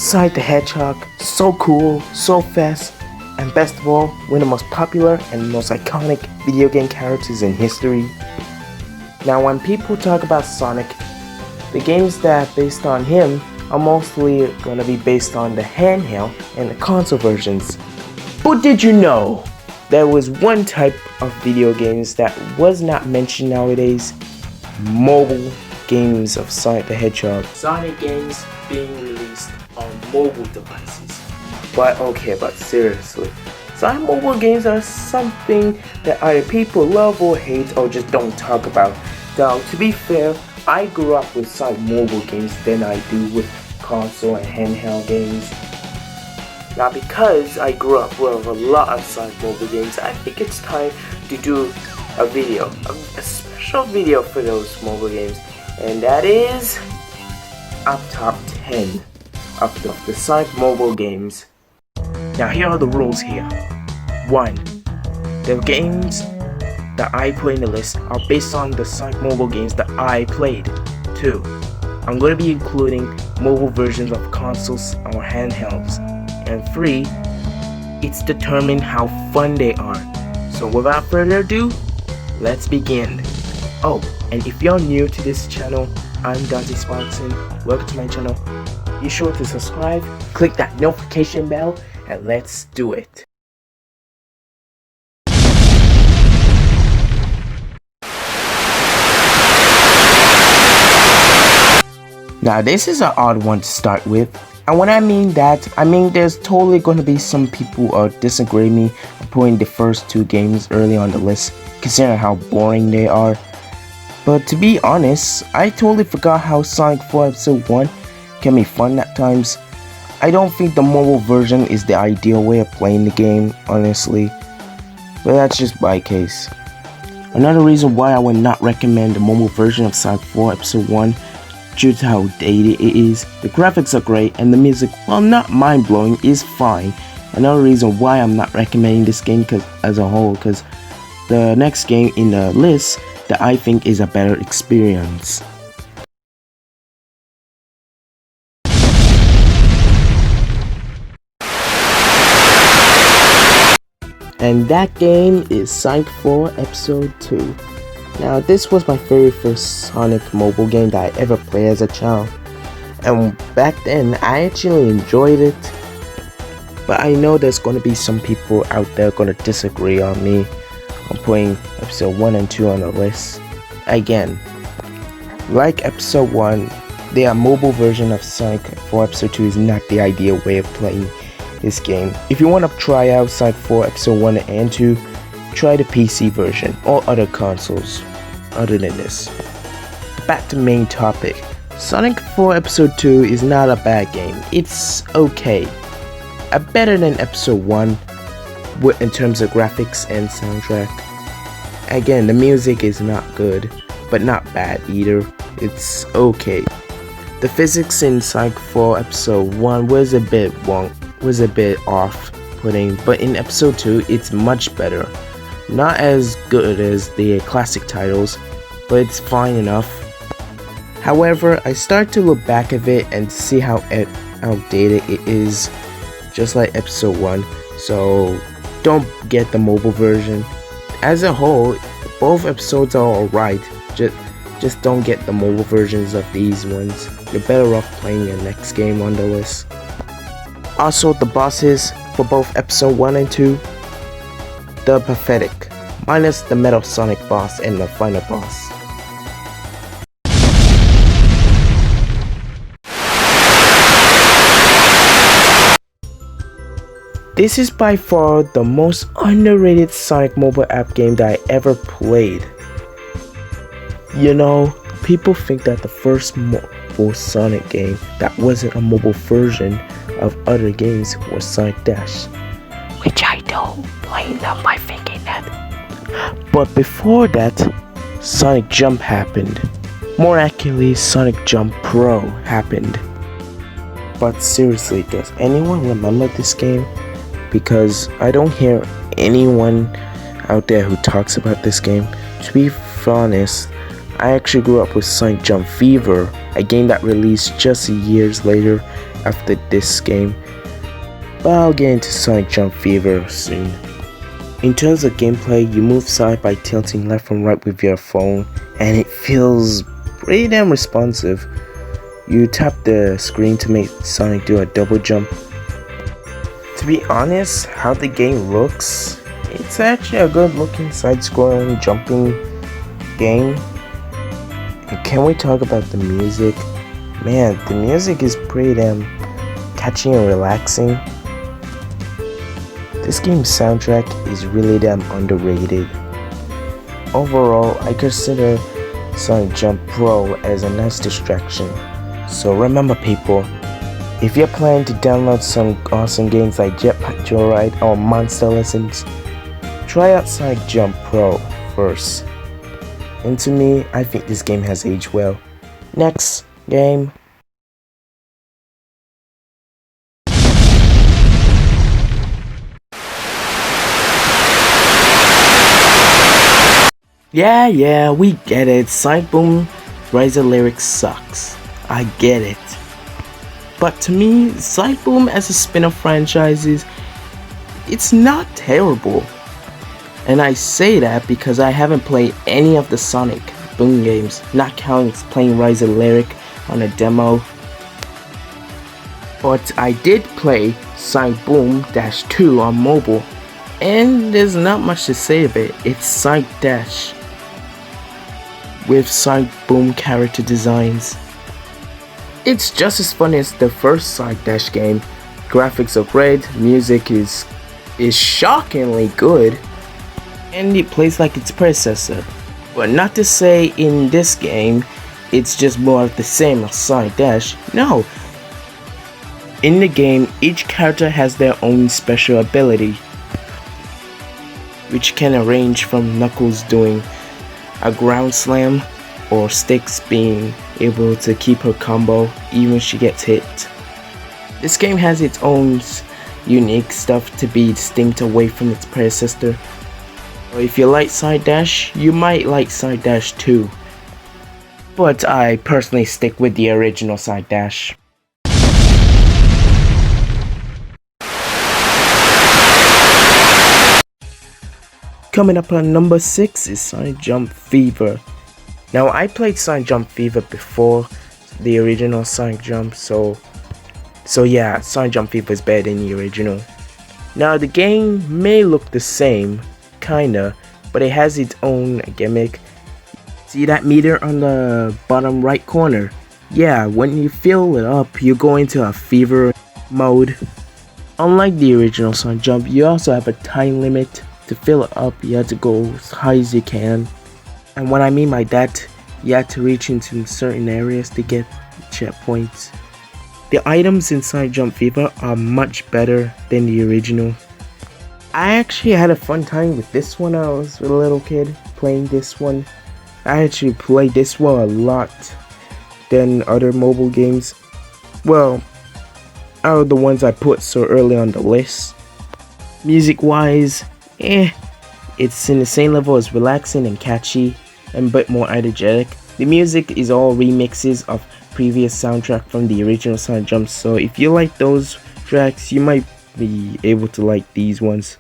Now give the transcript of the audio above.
Sonic the Hedgehog, so cool, so fast, and best of all, one of the most popular and most iconic video game characters in history. Now when people talk about Sonic, the games that are based on him are mostly going to be based on the handheld and the console versions. But did you know there was one type of video games that was not mentioned nowadays? Mobile games of Sonic the Hedgehog. Sonic games being released on mobile devices. But seriously, Sonic mobile games are something that either people love or hate or just don't talk about. Now, to be fair, I grew up with Sonic mobile games than I do with console and handheld games. Now, because I grew up with a lot of Sonic mobile games, I think it's time to do a video, a special video for those mobile games, and that is up top 10 of the Sonic mobile games. Now, here are the rules here. 1. The games that I put in the list are based on the Sonic mobile games that I played. 2. I'm going to be including mobile versions of consoles or handhelds. And 3. It's determined how fun they are. So without further ado, let's begin. Oh, and if you're new to this channel, I'm Dante Sparkson. Welcome to my channel. Be sure to subscribe, click that notification bell, and let's do it. Now this is an odd one to start with, and when I mean that, I mean there's totally going to be some people who disagree me for putting the first 2 games early on the list, considering how boring they are. But to be honest, I totally forgot how Sonic 4 Episode 1 can be fun at times. I don't think the mobile version is the ideal way of playing the game, honestly, but that's just my case. Another reason why I would not recommend the mobile version of Sonic 4 Episode 1 due to how dated it is. The graphics are great and the music, while not mind-blowing, is fine. Another reason why I'm not recommending this game as a whole, because the next game in the list that I think is a better experience. And that game is Sonic 4 Episode 2. Now this was my very first Sonic mobile game that I ever played as a child, and back then I actually enjoyed it, but I know there's going to be some people out there going to disagree on me on putting episode 1 and 2 on the list. Again, like episode 1, the mobile version of Sonic 4 episode 2 is not the ideal way of playing this game. If you want to try out Sonic 4 episode 1 and 2, try the PC version or other consoles other than this. Back to main topic. Sonic 4 Episode 2 is not a bad game. It's okay. Better than Episode 1 in terms of graphics and soundtrack. Again, the music is not good, but not bad either. It's okay. The physics in Sonic 4 Episode 1 was a bit off-putting, but in Episode 2 it's much better. Not as good as the classic titles, but it's fine enough. However, I start to look back at it and see how outdated it is, just like episode 1, so don't get the mobile version. As a whole, both episodes are alright, just don't get the mobile versions of these ones. You're better off playing the next game on the list. Also, the bosses for both episode 1 and 2, they're pathetic, minus the Metal Sonic boss and the final boss. This is by far the most underrated Sonic mobile app game that I ever played. You know, people think that the first mobile Sonic game that wasn't a mobile version of other games was Sonic Dash, which I don't blame them by thinking that. But before that, Sonic Jump happened. More accurately, Sonic Jump Pro happened. But seriously, does anyone remember this game? Because I don't hear anyone out there who talks about this game. To be honest, I actually grew up with Sonic Jump Fever, a game that released just years later, after this game, but I'll get into Sonic Jump Fever soon. In terms of gameplay, you move side by tilting left and right with your phone, and it feels pretty damn responsive. You tap the screen to make Sonic do a double jump. To be honest, how the game looks, it's actually a good looking side-scrolling jumping game. And can we talk about the music? Man, the music is pretty damn catchy and relaxing. This game's soundtrack is really damn underrated. Overall, I consider Sonic Jump Pro as a nice distraction. So remember people, if you're planning to download some awesome games like Jetpack Joyride or Monster Lessons, try out Sonic Jump Pro first. And to me, I think this game has aged well. Next game. Yeah, we get it. Sonic Boom Rise of Lyrics sucks. I get it. But to me, Sonic Boom as a spin-off franchise it's not terrible. And I say that because I haven't played any of the Sonic Boom games, not counting playing Rise of Lyric on a demo. But I did play Sonic Boom Dash 2 on mobile, and there's not much to say of it. It's Sonic Dash with Sonic Boom character designs. It's just as fun as the first Sonic Dash game. Graphics are great, music is shockingly good, and it plays like its predecessor. But not to say in this game it's just more of the same as Sonic Dash. No. In the game, each character has their own special ability, which can range from Knuckles doing a ground slam or Styx being able to keep her combo even when she gets hit. This game has its own unique stuff to be distinct away from its predecessor. So if you like Sonic Dash, you might like Sonic Dash 2. But I personally stick with the original Sonic Dash. Coming up on number 6 is Sonic Jump Fever. Now I played Sonic Jump Fever before the original Sonic Jump, so yeah, Sonic Jump Fever is better than the original. Now the game may look the same, kinda, but it has its own gimmick. See that meter on the bottom right corner? Yeah, when you fill it up, you go into a fever mode. Unlike the original Sonic Jump, you also have a time limit. To fill it up, you have to go as high as you can. And what I mean by that, you have to reach into certain areas to get checkpoints. The items in Sonic Jump Fever are much better than the original. I actually had a fun time with this one when I was a little kid, playing this one. I actually played this one a lot than other mobile games. Well, out of the ones I put so early on the list. Music wise, it's in the same level as relaxing and catchy and a bit more energetic. The music is all remixes of previous soundtrack from the original Sonic Jump, so if you like those tracks, you might be able to like these ones.